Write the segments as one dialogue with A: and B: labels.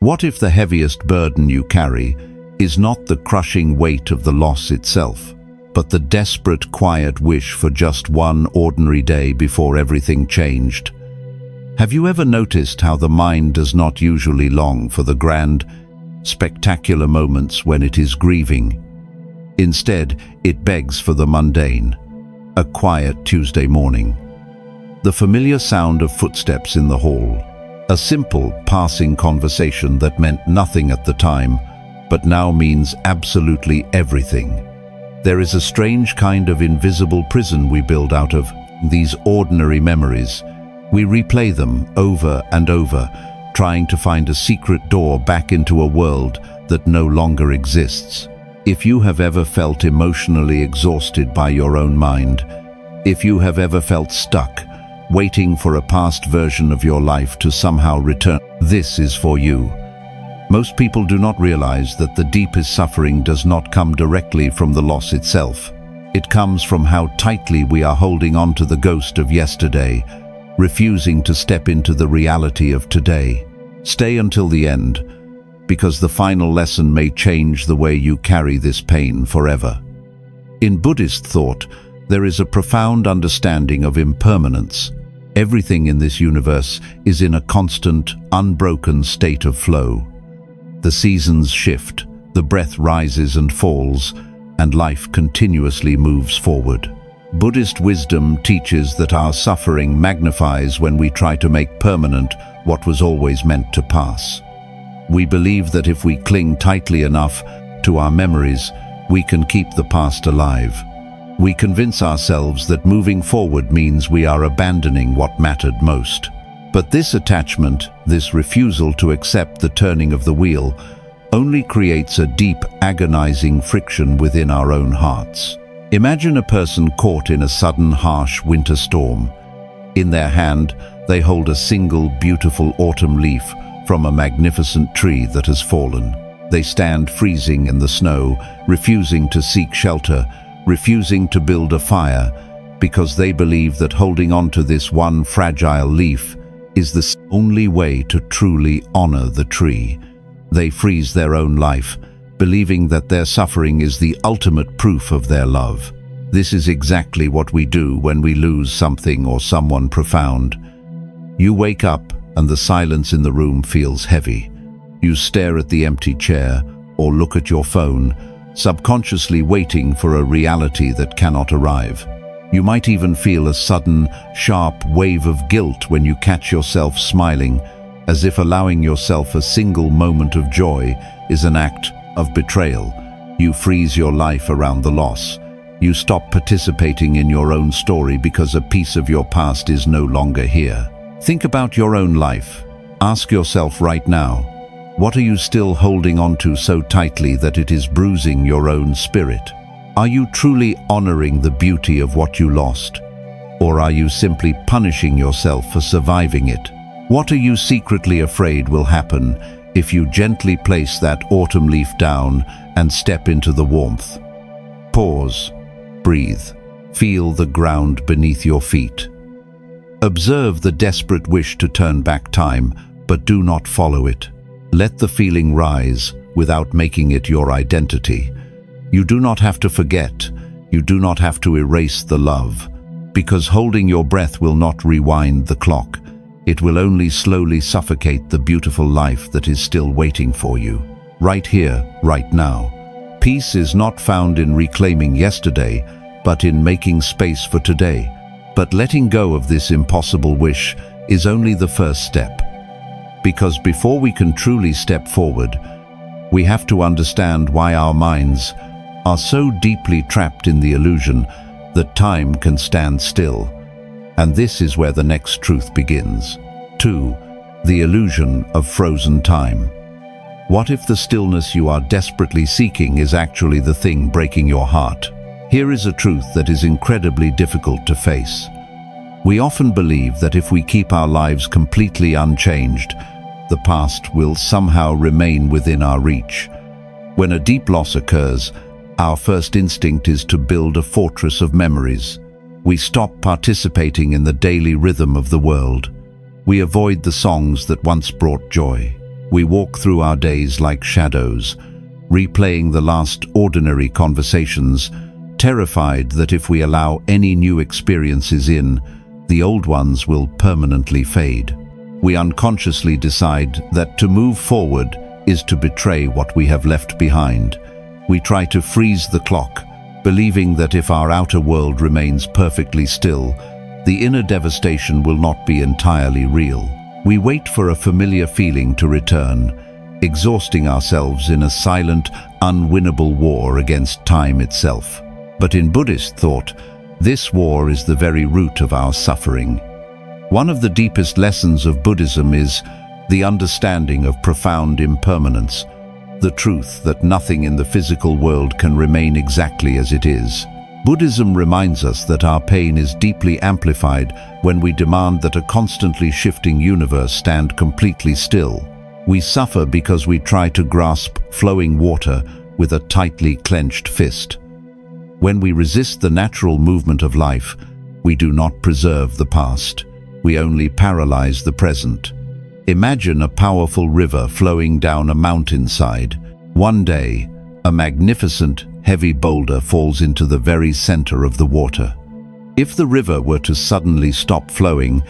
A: What if the heaviest burden you carry is not the crushing weight of the loss itself, but the desperate, quiet wish for just one ordinary day before everything changed? Have you ever noticed how the mind does not usually long for the grand, spectacular moments when it is grieving? Instead, it begs for the mundane, a quiet Tuesday morning. The familiar sound of footsteps in the hall, a simple, passing conversation that meant nothing at the time, but now means absolutely everything. There is a strange kind of invisible prison we build out of these ordinary memories. We replay them over and over, trying to find a secret door back into a world that no longer exists. If you have ever felt emotionally exhausted by your own mind, if you have ever felt stuck, waiting for a past version of your life to somehow return, this is for you. Most people do not realize that the deepest suffering does not come directly from the loss itself. It comes from how tightly we are holding on to the ghost of yesterday, refusing to step into the reality of today. Stay until the end, because the final lesson may change the way you carry this pain forever. In Buddhist thought, there is a profound understanding of impermanence. Everything in this universe is in a constant, unbroken state of flow. The seasons shift, the breath rises and falls, and life continuously moves forward. Buddhist wisdom teaches that our suffering magnifies when we try to make permanent what was always meant to pass. We believe that if we cling tightly enough to our memories, we can keep the past alive. We convince ourselves that moving forward means we are abandoning what mattered most. But this attachment, this refusal to accept the turning of the wheel, only creates a deep, agonizing friction within our own hearts. Imagine a person caught in a sudden, harsh winter storm. In their hand, they hold a single beautiful autumn leaf from a magnificent tree that has fallen. They stand freezing in the snow, refusing to seek shelter, refusing to build a fire, because they believe that holding on to this one fragile leaf is the only way to truly honor the tree. They freeze their own life, believing that their suffering is the ultimate proof of their love. This is exactly what we do when we lose something or someone profound. You wake up and the silence in the room feels heavy. You stare at the empty chair or look at your phone, subconsciously waiting for a reality that cannot arrive. You might even feel a sudden, sharp wave of guilt when you catch yourself smiling, as if allowing yourself a single moment of joy is an act of betrayal. You freeze your life around the loss. You stop participating in your own story because a piece of your past is no longer here. Think about your own life. Ask yourself right now, what are you still holding on to so tightly that it is bruising your own spirit? Are you truly honoring the beauty of what you lost? Or are you simply punishing yourself for surviving it? What are you secretly afraid will happen if you gently place that autumn leaf down and step into the warmth? Pause, breathe, feel the ground beneath your feet. Observe the desperate wish to turn back time, but do not follow it. Let the feeling rise without making it your identity. You do not have to forget. You do not have to erase the love, because holding your breath will not rewind the clock. It will only slowly suffocate the beautiful life that is still waiting for you, right here, right now. Peace is not found in reclaiming yesterday, but in making space for today. But letting go of this impossible wish is only the first step. Because before we can truly step forward, we have to understand why our minds are so deeply trapped in the illusion that time can stand still. And this is where the next truth begins. 2. The illusion of frozen time. What if the stillness you are desperately seeking is actually the thing breaking your heart? Here is a truth that is incredibly difficult to face. We often believe that if we keep our lives completely unchanged, the past will somehow remain within our reach. When a deep loss occurs, our first instinct is to build a fortress of memories. We stop participating in the daily rhythm of the world. We avoid the songs that once brought joy. We walk through our days like shadows, replaying the last ordinary conversations, terrified that if we allow any new experiences in, the old ones will permanently fade. We unconsciously decide that to move forward is to betray what we have left behind. We try to freeze the clock, believing that if our outer world remains perfectly still, the inner devastation will not be entirely real. We wait for a familiar feeling to return, exhausting ourselves in a silent, unwinnable war against time itself. But in Buddhist thought, this war is the very root of our suffering. One of the deepest lessons of Buddhism is the understanding of profound impermanence, the truth that nothing in the physical world can remain exactly as it is. Buddhism reminds us that our pain is deeply amplified when we demand that a constantly shifting universe stand completely still. We suffer because we try to grasp flowing water with a tightly clenched fist. When we resist the natural movement of life, we do not preserve the past. We only paralyze the present. Imagine a powerful river flowing down a mountainside. One day, a magnificent, heavy boulder falls into the very center of the water. If the river were to suddenly stop flowing,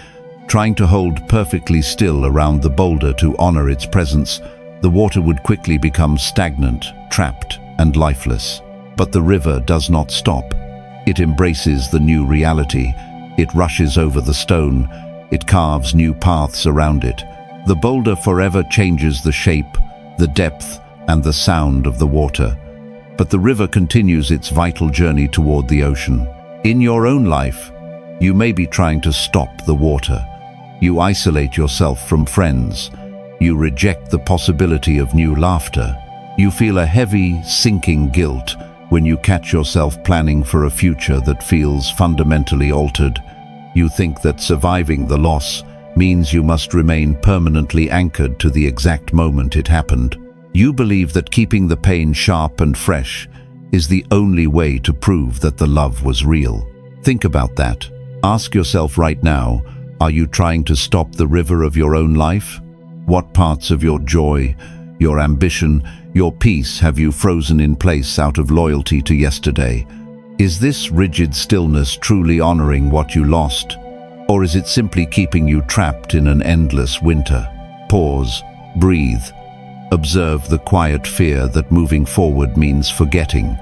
A: trying to hold perfectly still around the boulder to honor its presence, the water would quickly become stagnant, trapped, and lifeless. But the river does not stop. It embraces the new reality. It rushes over the stone. It carves new paths around it. The boulder forever changes the shape, the depth, and the sound of the water. But the river continues its vital journey toward the ocean. In your own life, you may be trying to stop the water. You isolate yourself from friends. You reject the possibility of new laughter. You feel a heavy, sinking guilt when you catch yourself planning for a future that feels fundamentally altered. You think that surviving the loss means you must remain permanently anchored to the exact moment it happened. You believe that keeping the pain sharp and fresh is the only way to prove that the love was real. Think about that. Ask yourself right now, are you trying to stop the river of your own life? What parts of your joy, your ambition, your peace have you frozen in place out of loyalty to yesterday? Is this rigid stillness truly honoring what you lost? Or is it simply keeping you trapped in an endless winter? Pause, breathe. Observe the quiet fear that moving forward means forgetting.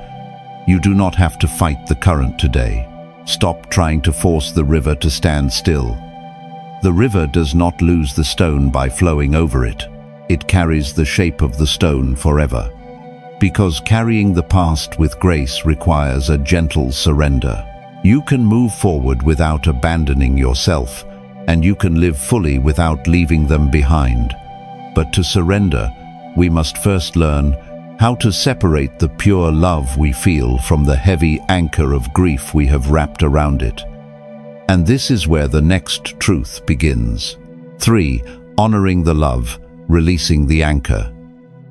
A: You do not have to fight the current today. Stop trying to force the river to stand still. The river does not lose the stone by flowing over it. It carries the shape of the stone forever. Because carrying the past with grace requires a gentle surrender. You can move forward without abandoning yourself, and you can live fully without leaving them behind. But to surrender, we must first learn how to separate the pure love we feel from the heavy anchor of grief we have wrapped around it. And this is where the next truth begins. 3. Honoring the love, releasing the anchor.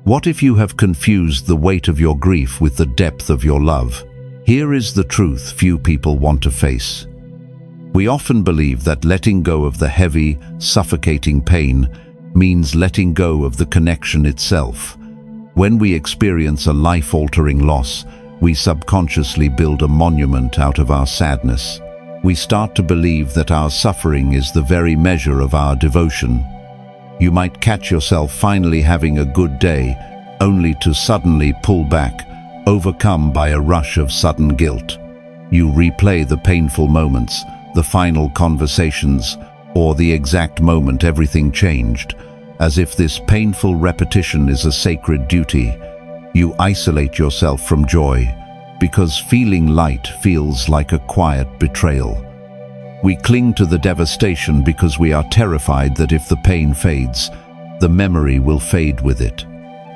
A: What if you have confused the weight of your grief with the depth of your love? Here is the truth few people want to face. We often believe that letting go of the heavy, suffocating pain means letting go of the connection itself. When we experience a life-altering loss, we subconsciously build a monument out of our sadness. We start to believe that our suffering is the very measure of our devotion. You might catch yourself finally having a good day, only to suddenly pull back, overcome by a rush of sudden guilt. You replay the painful moments, the final conversations, or the exact moment everything changed, as if this painful repetition is a sacred duty. You isolate yourself from joy, because feeling light feels like a quiet betrayal. We cling to the devastation because we are terrified that if the pain fades, the memory will fade with it.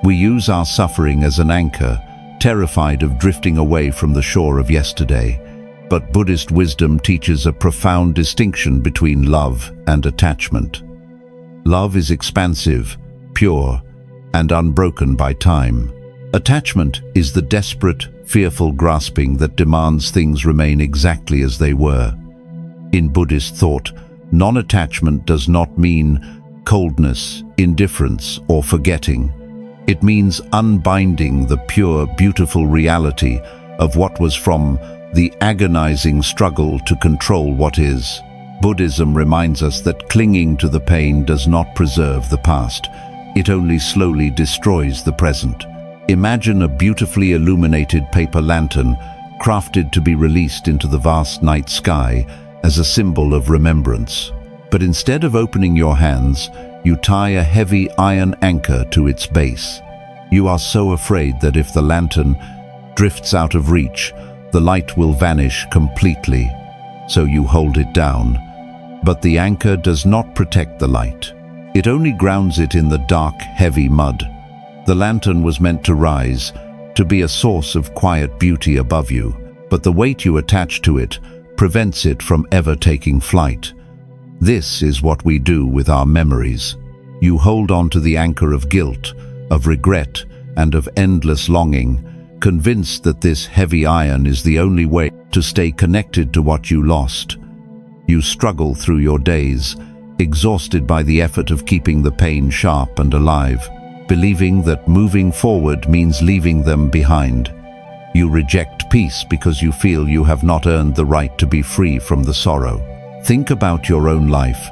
A: We use our suffering as an anchor, terrified of drifting away from the shore of yesterday. But Buddhist wisdom teaches a profound distinction between love and attachment. Love is expansive, pure, and unbroken by time. Attachment is the desperate, fearful grasping that demands things remain exactly as they were. In Buddhist thought, non-attachment does not mean coldness, indifference, or forgetting. It means unbinding the pure, beautiful reality of what was from the agonizing struggle to control what is. Buddhism reminds us that clinging to the pain does not preserve the past. It only slowly destroys the present. Imagine a beautifully illuminated paper lantern crafted to be released into the vast night sky as a symbol of remembrance. But instead of opening your hands, you tie a heavy iron anchor to its base. You are so afraid that if the lantern drifts out of reach, the light will vanish completely, so you hold it down. But the anchor does not protect the light. It only grounds it in the dark, heavy mud. The lantern was meant to rise, to be a source of quiet beauty above you, but the weight you attach to it prevents it from ever taking flight. This is what we do with our memories. You hold on to the anchor of guilt, of regret, and of endless longing, convinced that this heavy iron is the only way to stay connected to what you lost. You struggle through your days, exhausted by the effort of keeping the pain sharp and alive, believing that moving forward means leaving them behind. You reject peace because you feel you have not earned the right to be free from the sorrow. Think about your own life.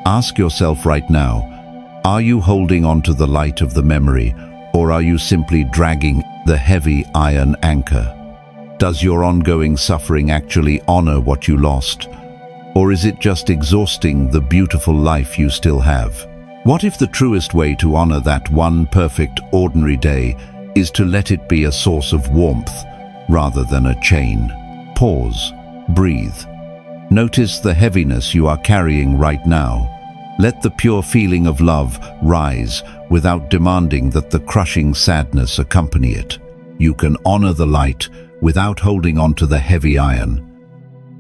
A: Ask yourself right now, are you holding on to the light of the memory, or are you simply dragging the heavy iron anchor? Does your ongoing suffering actually honor what you lost? Or is it just exhausting the beautiful life you still have? What if the truest way to honor that one perfect, ordinary day is to let it be a source of warmth rather than a chain? Pause. Breathe. Notice the heaviness you are carrying right now. Let the pure feeling of love rise without demanding that the crushing sadness accompany it. You can honor the light without holding on to the heavy iron,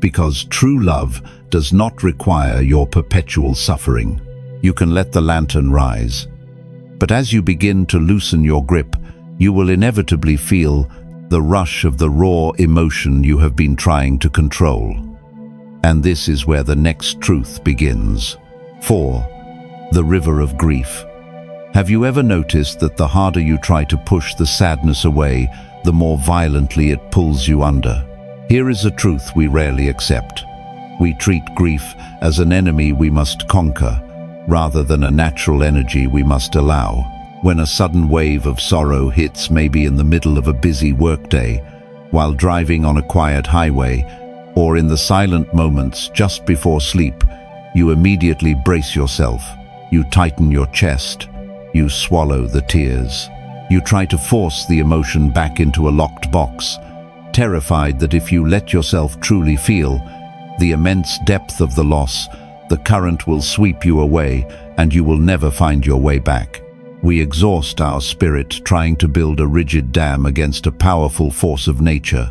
A: because true love does not require your perpetual suffering. You can let the lantern rise. But as you begin to loosen your grip, you will inevitably feel the rush of the raw emotion you have been trying to control. And this is where the next truth begins. 4. The river of grief. Have you ever noticed that the harder you try to push the sadness away, the more violently it pulls you under? Here is a truth we rarely accept. We treat grief as an enemy we must conquer, rather than a natural energy we must allow. When a sudden wave of sorrow hits, maybe in the middle of a busy workday, while driving on a quiet highway, or in the silent moments just before sleep, you immediately brace yourself. You tighten your chest. You swallow the tears. You try to force the emotion back into a locked box, terrified that if you let yourself truly feel the immense depth of the loss, the current will sweep you away and you will never find your way back. We exhaust our spirit trying to build a rigid dam against a powerful force of nature.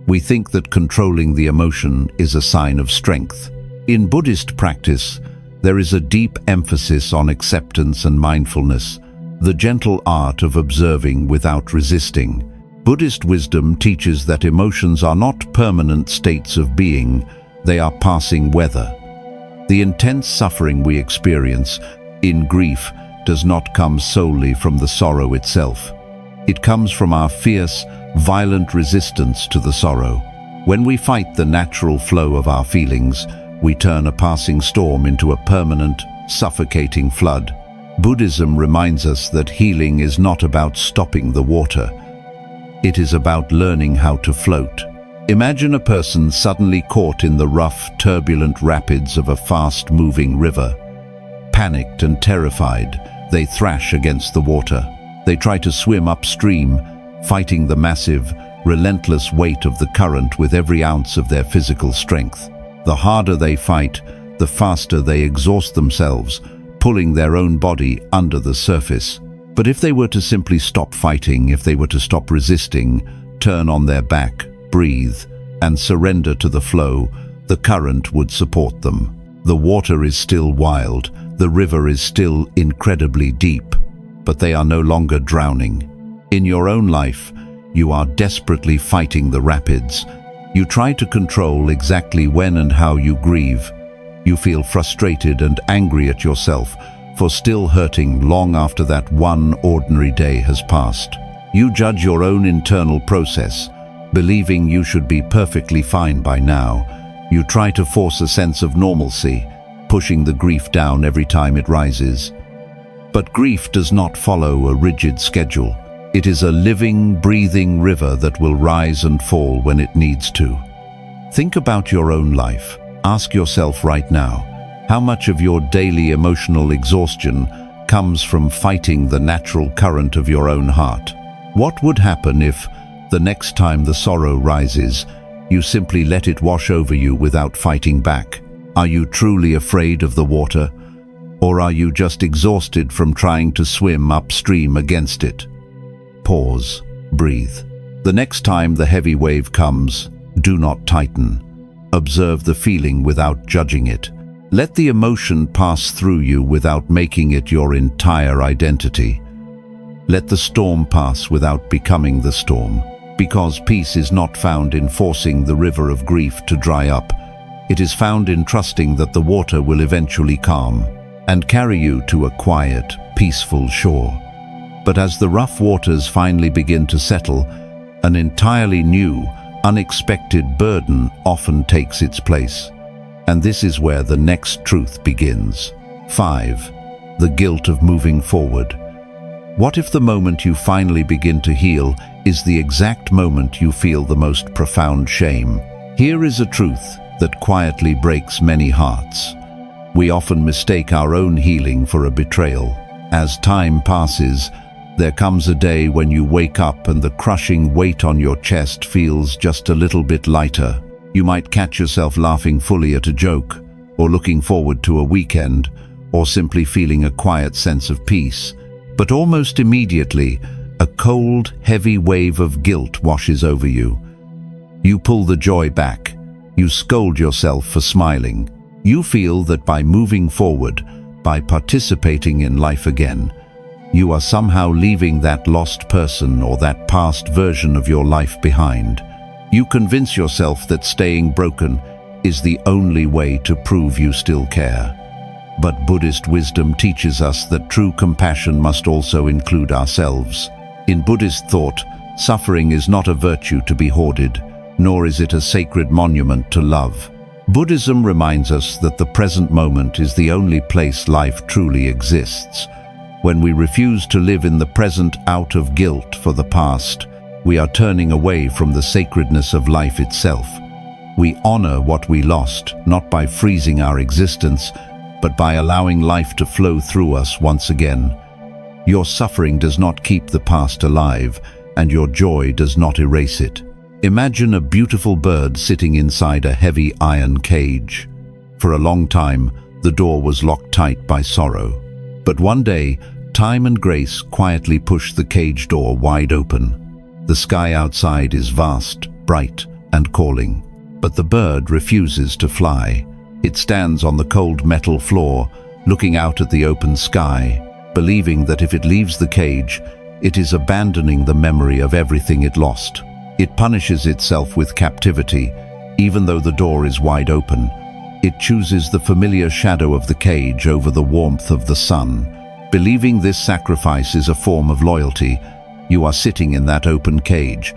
A: We think that controlling the emotion is a sign of strength. In Buddhist practice, there is a deep emphasis on acceptance and mindfulness, the gentle art of observing without resisting. Buddhist wisdom teaches that emotions are not permanent states of being, they are passing weather. The intense suffering we experience in grief does not come solely from the sorrow itself. It comes from our fierce, violent resistance to the sorrow. When we fight the natural flow of our feelings, we turn a passing storm into a permanent, suffocating flood. Buddhism reminds us that healing is not about stopping the water. It is about learning how to float. Imagine a person suddenly caught in the rough, turbulent rapids of a fast-moving river. Panicked and terrified, they thrash against the water. They try to swim upstream, fighting the massive, relentless weight of the current with every ounce of their physical strength. The harder they fight, the faster they exhaust themselves, pulling their own body under the surface. But if they were to simply stop fighting, if they were to stop resisting, turn on their back, breathe, and surrender to the flow, the current would support them. The water is still wild, the river is still incredibly deep, but they are no longer drowning. In your own life, you are desperately fighting the rapids. You try to control exactly when and how you grieve. You feel frustrated and angry at yourself for still hurting long after that one ordinary day has passed. You judge your own internal process, believing you should be perfectly fine by now. You try to force a sense of normalcy, pushing the grief down every time it rises. But grief does not follow a rigid schedule. It is a living, breathing river that will rise and fall when it needs to. Think about your own life. Ask yourself right now, how much of your daily emotional exhaustion comes from fighting the natural current of your own heart? What would happen if, the next time the sorrow rises, you simply let it wash over you without fighting back? Are you truly afraid of the water? Or are you just exhausted from trying to swim upstream against it? Pause. Breathe. The next time the heavy wave comes, do not tighten. Observe the feeling without judging it. Let the emotion pass through you without making it your entire identity. Let the storm pass without becoming the storm. Because peace is not found in forcing the river of grief to dry up. It is found in trusting that the water will eventually calm and carry you to a quiet, peaceful shore. But as the rough waters finally begin to settle, an entirely new, unexpected burden often takes its place. And this is where the next truth begins. 5. The guilt of moving forward. What if the moment you finally begin to heal is the exact moment you feel the most profound shame? Here is a truth that quietly breaks many hearts. We often mistake our own healing for a betrayal. As time passes, there comes a day when you wake up and the crushing weight on your chest feels just a little bit lighter. You might catch yourself laughing fully at a joke, or looking forward to a weekend, or simply feeling a quiet sense of peace. But almost immediately, a cold, heavy wave of guilt washes over you. You pull the joy back. You scold yourself for smiling. You feel that by moving forward, by participating in life again, you are somehow leaving that lost person or that past version of your life behind. You convince yourself that staying broken is the only way to prove you still care. But Buddhist wisdom teaches us that true compassion must also include ourselves. In Buddhist thought, suffering is not a virtue to be hoarded, nor is it a sacred monument to love. Buddhism reminds us that the present moment is the only place life truly exists. When we refuse to live in the present out of guilt for the past, we are turning away from the sacredness of life itself. We honor what we lost, not by freezing our existence, but by allowing life to flow through us once again. Your suffering does not keep the past alive, and your joy does not erase it. Imagine a beautiful bird sitting inside a heavy iron cage. For a long time, the door was locked tight by sorrow. But one day, time and grace quietly pushed the cage door wide open. The sky outside is vast, bright, and calling. But the bird refuses to fly. It stands on the cold metal floor, looking out at the open sky, believing that if it leaves the cage, it is abandoning the memory of everything it lost. It punishes itself with captivity, even though the door is wide open. It chooses the familiar shadow of the cage over the warmth of the sun. Believing this sacrifice is a form of loyalty, you are sitting in that open cage.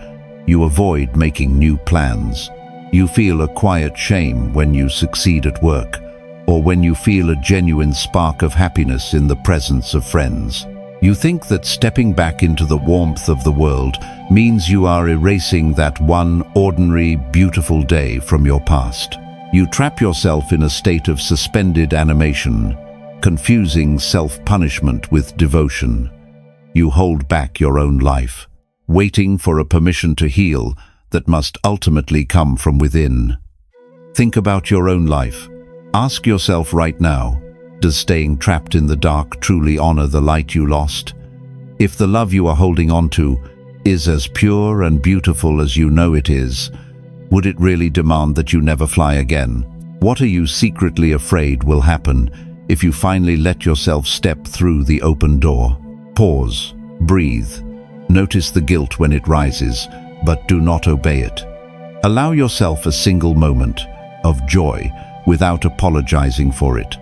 A: You avoid making new plans. You feel a quiet shame when you succeed at work, or when you feel a genuine spark of happiness in the presence of friends. You think that stepping back into the warmth of the world means you are erasing that one ordinary, beautiful day from your past. You trap yourself in a state of suspended animation, confusing self-punishment with devotion. You hold back your own life, waiting for a permission to heal that must ultimately come from within. Think about your own life. Ask yourself right now, does staying trapped in the dark truly honor the light you lost? If the love you are holding on to is as pure and beautiful as you know it is, would it really demand that you never fly again? What are you secretly afraid will happen if you finally let yourself step through the open door? Pause, breathe, notice the guilt when it rises, but do not obey it. Allow yourself a single moment of joy without apologizing for it.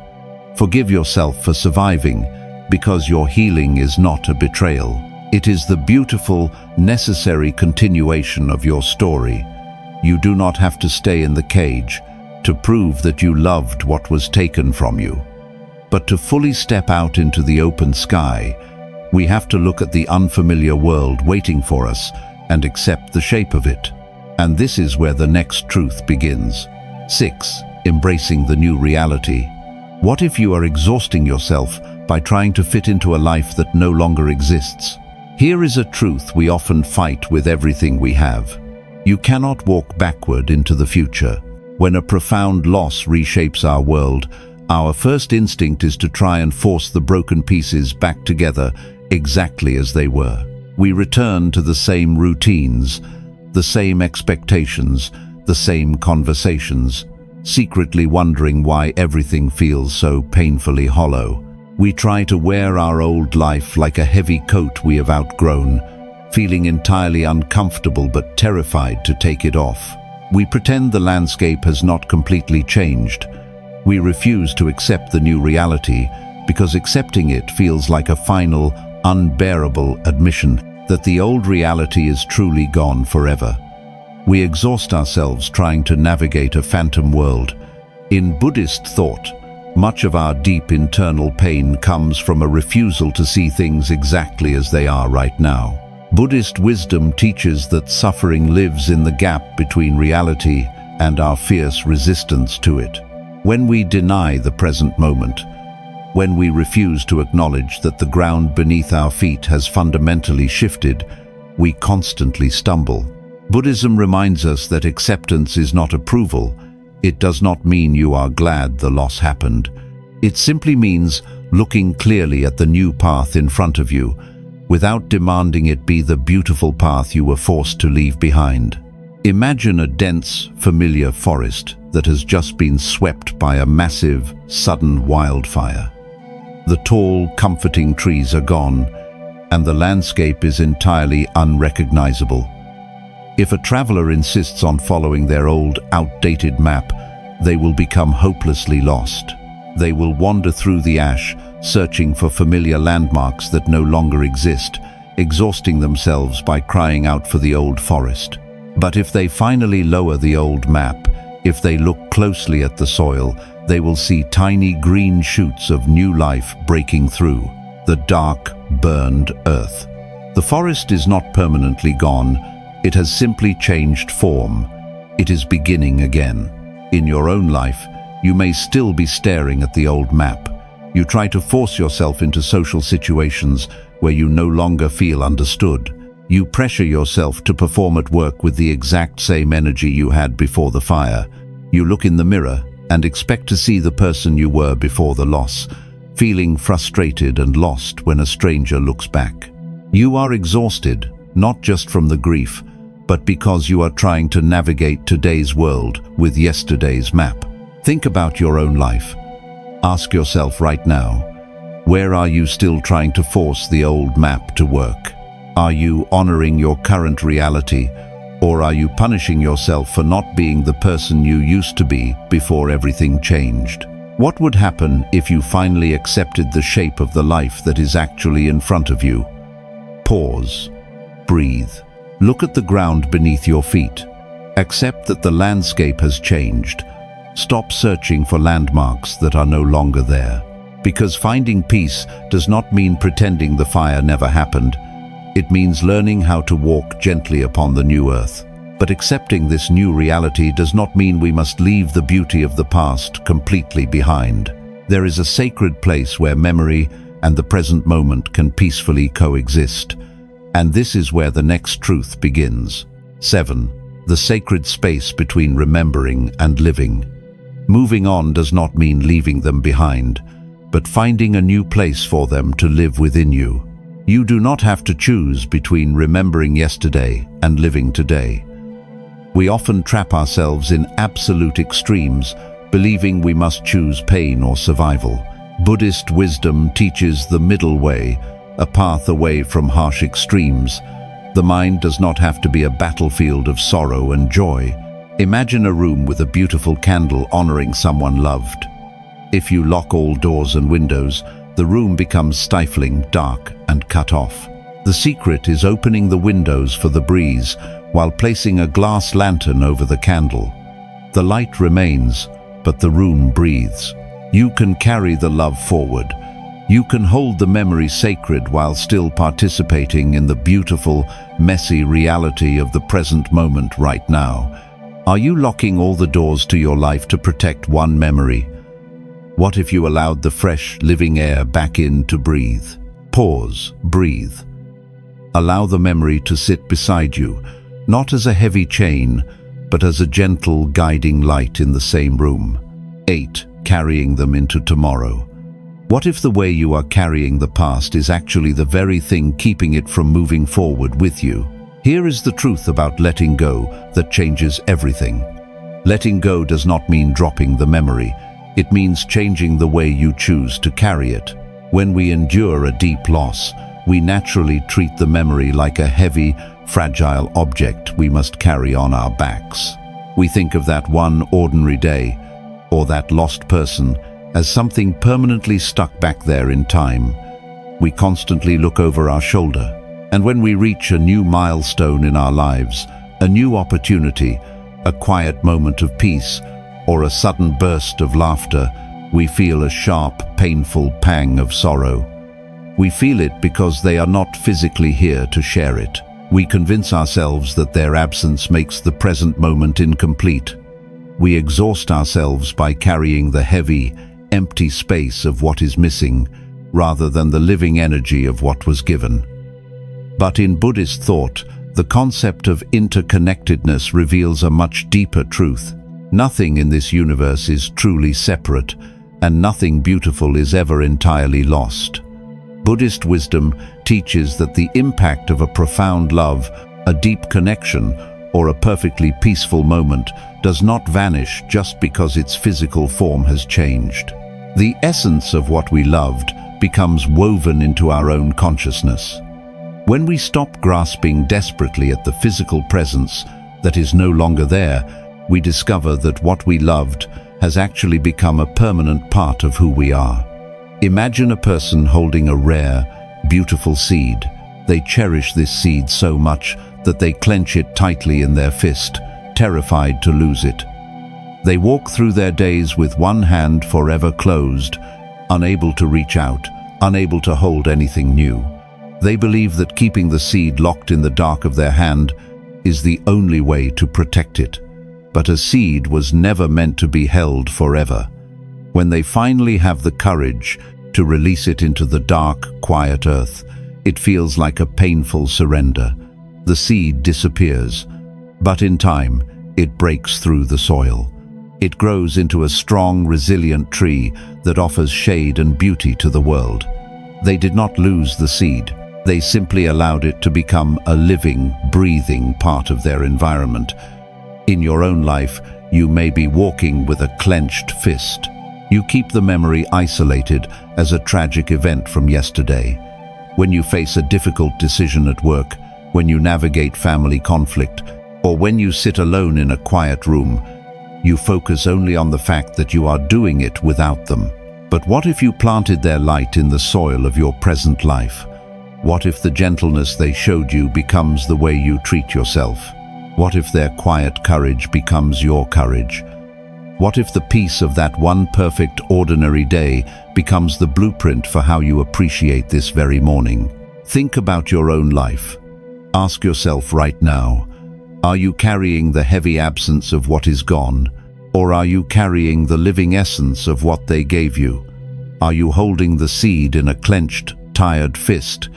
A: Forgive yourself for surviving, because your healing is not a betrayal. It is the beautiful, necessary continuation of your story. You do not have to stay in the cage to prove that you loved what was taken from you. But to fully step out into the open sky, we have to look at the unfamiliar world waiting for us and accept the shape of it. And this is where the next truth begins. 6. Embracing the new reality. What if you are exhausting yourself by trying to fit into a life that no longer exists? Here is a truth we often fight with everything we have. You cannot walk backward into the future. When a profound loss reshapes our world, our first instinct is to try and force the broken pieces back together exactly as they were. We return to the same routines, the same expectations, the same conversations, secretly wondering why everything feels so painfully hollow. We try to wear our old life like a heavy coat we have outgrown, feeling entirely uncomfortable but terrified to take it off. We pretend the landscape has not completely changed. We refuse to accept the new reality because accepting it feels like a final, unbearable admission that the old reality is truly gone forever. We exhaust ourselves trying to navigate a phantom world. In Buddhist thought, much of our deep internal pain comes from a refusal to see things exactly as they are right now. Buddhist wisdom teaches that suffering lives in the gap between reality and our fierce resistance to it. When we deny the present moment, when we refuse to acknowledge that the ground beneath our feet has fundamentally shifted, we constantly stumble. Buddhism reminds us that acceptance is not approval. It does not mean you are glad the loss happened. It simply means looking clearly at the new path in front of you, without demanding it be the beautiful path you were forced to leave behind. Imagine a dense, familiar forest that has just been swept by a massive, sudden wildfire. The tall, comforting trees are gone, and the landscape is entirely unrecognizable. If a traveler insists on following their old, outdated map, they will become hopelessly lost. They will wander through the ash, searching for familiar landmarks that no longer exist, exhausting themselves by crying out for the old forest. But if they finally lower the old map, if they look closely at the soil, they will see tiny green shoots of new life breaking through the dark, burned earth. The forest is not permanently gone. It has simply changed form. It is beginning again. In your own life, you may still be staring at the old map. You try to force yourself into social situations where you no longer feel understood. You pressure yourself to perform at work with the exact same energy you had before the fire. You look in the mirror and expect to see the person you were before the loss, feeling frustrated and lost when a stranger looks back. You are exhausted, not just from the grief, but because you are trying to navigate today's world with yesterday's map. Think about your own life. Ask yourself right now, where are you still trying to force the old map to work? Are you honoring your current reality, or are you punishing yourself for not being the person you used to be before everything changed? What would happen if you finally accepted the shape of the life that is actually in front of you? Pause. Breathe. Look at the ground beneath your feet. Accept that the landscape has changed. Stop searching for landmarks that are no longer there. Because finding peace does not mean pretending the fire never happened. It means learning how to walk gently upon the new earth. But accepting this new reality does not mean we must leave the beauty of the past completely behind. There is a sacred place where memory and the present moment can peacefully coexist. And this is where the next truth begins. 7. The sacred space between remembering and living. Moving on does not mean leaving them behind, but finding a new place for them to live within you. You do not have to choose between remembering yesterday and living today. We often trap ourselves in absolute extremes, believing we must choose pain or survival. Buddhist wisdom teaches the middle way, a path away from harsh extremes. The mind does not have to be a battlefield of sorrow and joy. Imagine a room with a beautiful candle honoring someone loved. If you lock all doors and windows, the room becomes stifling, dark, and cut off. The secret is opening the windows for the breeze while placing a glass lantern over the candle. The light remains, but the room breathes. You can carry the love forward. You can hold the memory sacred while still participating in the beautiful, messy reality of the present moment right now. Are you locking all the doors to your life to protect one memory? What if you allowed the fresh, living air back in to breathe? Pause, breathe. Allow the memory to sit beside you, not as a heavy chain, but as a gentle, guiding light in the same room. 8. Carrying them into tomorrow. What if the way you are carrying the past is actually the very thing keeping it from moving forward with you? Here is the truth about letting go that changes everything. Letting go does not mean dropping the memory. It means changing the way you choose to carry it. When we endure a deep loss, we naturally treat the memory like a heavy, fragile object we must carry on our backs. We think of that one ordinary day, or that lost person, as something permanently stuck back there in time. We constantly look over our shoulder, and when we reach a new milestone in our lives, a new opportunity, a quiet moment of peace, or a sudden burst of laughter, we feel a sharp, painful pang of sorrow. We feel it because they are not physically here to share it. We convince ourselves that their absence makes the present moment incomplete. We exhaust ourselves by carrying the heavy, empty space of what is missing, rather than the living energy of what was given. But in Buddhist thought, the concept of interconnectedness reveals a much deeper truth. Nothing in this universe is truly separate, and nothing beautiful is ever entirely lost. Buddhist wisdom teaches that the impact of a profound love, a deep connection, or a perfectly peaceful moment does not vanish just because its physical form has changed. The essence of what we loved becomes woven into our own consciousness. When we stop grasping desperately at the physical presence that is no longer there, we discover that what we loved has actually become a permanent part of who we are. Imagine a person holding a rare, beautiful seed. They cherish this seed so much that they clench it tightly in their fist, terrified to lose it. They walk through their days with one hand forever closed, unable to reach out, unable to hold anything new. They believe that keeping the seed locked in the dark of their hand is the only way to protect it. But a seed was never meant to be held forever. When they finally have the courage to release it into the dark, quiet earth, it feels like a painful surrender. The seed disappears, but in time, it breaks through the soil. It grows into a strong, resilient tree that offers shade and beauty to the world. They did not lose the seed. They simply allowed it to become a living, breathing part of their environment. In your own life, you may be walking with a clenched fist. You keep the memory isolated as a tragic event from yesterday. When you face a difficult decision at work, when you navigate family conflict, or when you sit alone in a quiet room, you focus only on the fact that you are doing it without them. But what if you planted their light in the soil of your present life? What if the gentleness they showed you becomes the way you treat yourself? What if their quiet courage becomes your courage? What if the peace of that one perfect, ordinary day becomes the blueprint for how you appreciate this very morning? Think about your own life. Ask yourself right now, are you carrying the heavy absence of what is gone, or are you carrying the living essence of what they gave you? Are you holding the seed in a clenched, tired fist,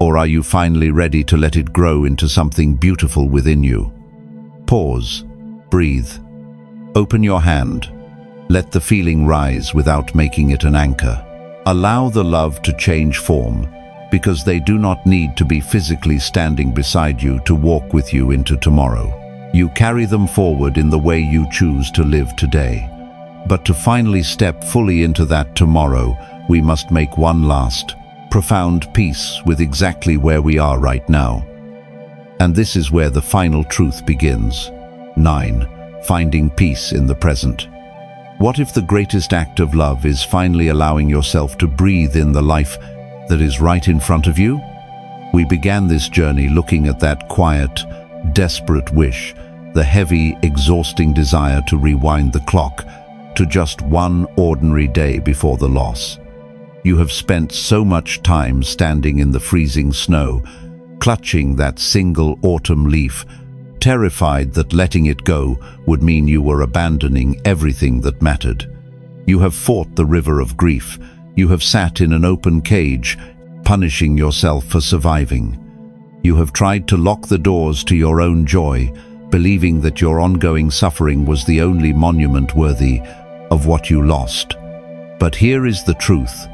A: or are you finally ready to let it grow into something beautiful within you? Pause, breathe. Open your hand. Let the feeling rise without making it an anchor. Allow the love to change form, because they do not need to be physically standing beside you to walk with you into tomorrow. You carry them forward in the way you choose to live today. But to finally step fully into that tomorrow, we must make one last, profound peace with exactly where we are right now. And this is where the final truth begins. 9. Finding peace in the present. What if the greatest act of love is finally allowing yourself to breathe in the life that is right in front of you? We began this journey looking at that quiet, desperate wish, the heavy, exhausting desire to rewind the clock to just one ordinary day before the loss. You have spent so much time standing in the freezing snow, clutching that single autumn leaf, terrified that letting it go would mean you were abandoning everything that mattered. You have fought the river of grief. You have sat in an open cage, punishing yourself for surviving. You have tried to lock the doors to your own joy, believing that your ongoing suffering was the only monument worthy of what you lost. But here is the truth.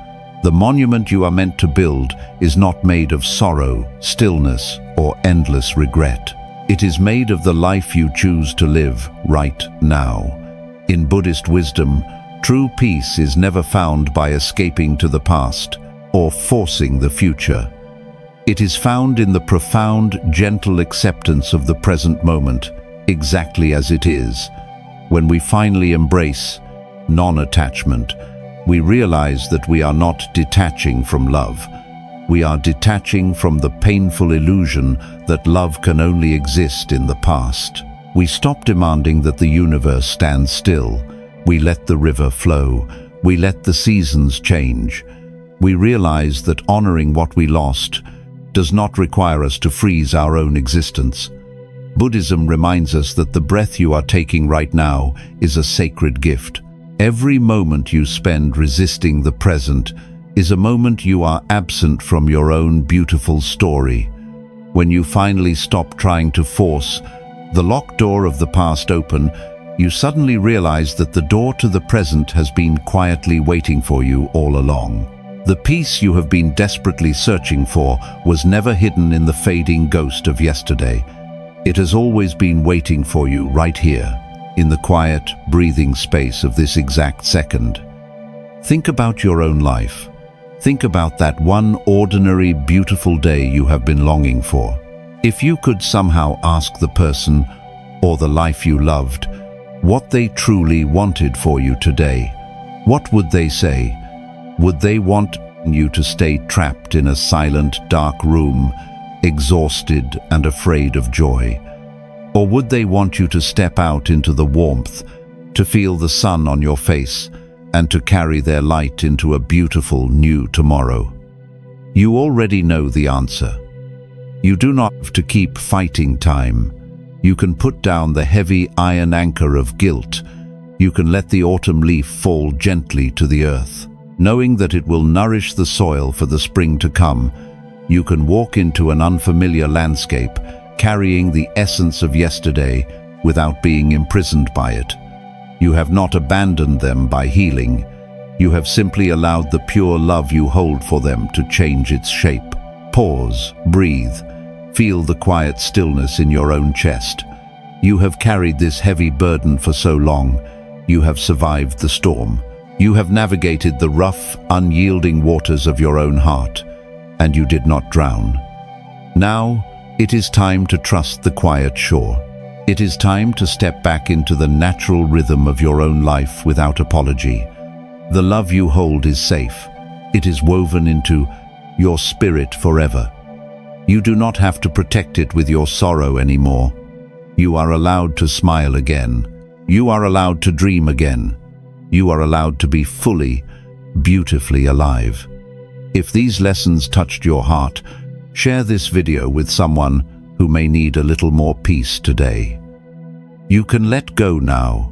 A: The monument you are meant to build is not made of sorrow, stillness, or endless regret. It is made of the life you choose to live right now. In Buddhist wisdom, true peace is never found by escaping to the past or forcing the future. It is found in the profound, gentle acceptance of the present moment, exactly as it is. When we finally embrace non-attachment, we realize that we are not detaching from love. We are detaching from the painful illusion that love can only exist in the past. We stop demanding that the universe stand still. We let the river flow. We let the seasons change. We realize that honoring what we lost does not require us to freeze our own existence. Buddhism reminds us that the breath you are taking right now is a sacred gift. Every moment you spend resisting the present is a moment you are absent from your own beautiful story. When you finally stop trying to force the locked door of the past open, you suddenly realize that the door to the present has been quietly waiting for you all along. The peace you have been desperately searching for was never hidden in the fading ghost of yesterday. It has always been waiting for you right here, in the quiet, breathing space of this exact second. Think about your own life. Think about that one ordinary, beautiful day you have been longing for. If you could somehow ask the person or the life you loved what they truly wanted for you today, what would they say? Would they want you to stay trapped in a silent, dark room, exhausted and afraid of joy? Or would they want you to step out into the warmth, to feel the sun on your face, and to carry their light into a beautiful new tomorrow? You already know the answer. You do not have to keep fighting time. You can put down the heavy iron anchor of guilt. You can let the autumn leaf fall gently to the earth, knowing that it will nourish the soil for the spring to come. You can walk into an unfamiliar landscape, carrying the essence of yesterday without being imprisoned by it. You have not abandoned them by healing. You have simply allowed the pure love you hold for them to change its shape. Pause, breathe, feel the quiet stillness in your own chest. You have carried this heavy burden for so long. You have survived the storm. You have navigated the rough, unyielding waters of your own heart, and you did not drown. Now, it is time to trust the quiet shore. It is time to step back into the natural rhythm of your own life without apology. The love you hold is safe. It is woven into your spirit forever. You do not have to protect it with your sorrow anymore. You are allowed to smile again. You are allowed to dream again. You are allowed to be fully, beautifully alive. If these lessons touched your heart, share this video with someone who may need a little more peace today. You can let go now.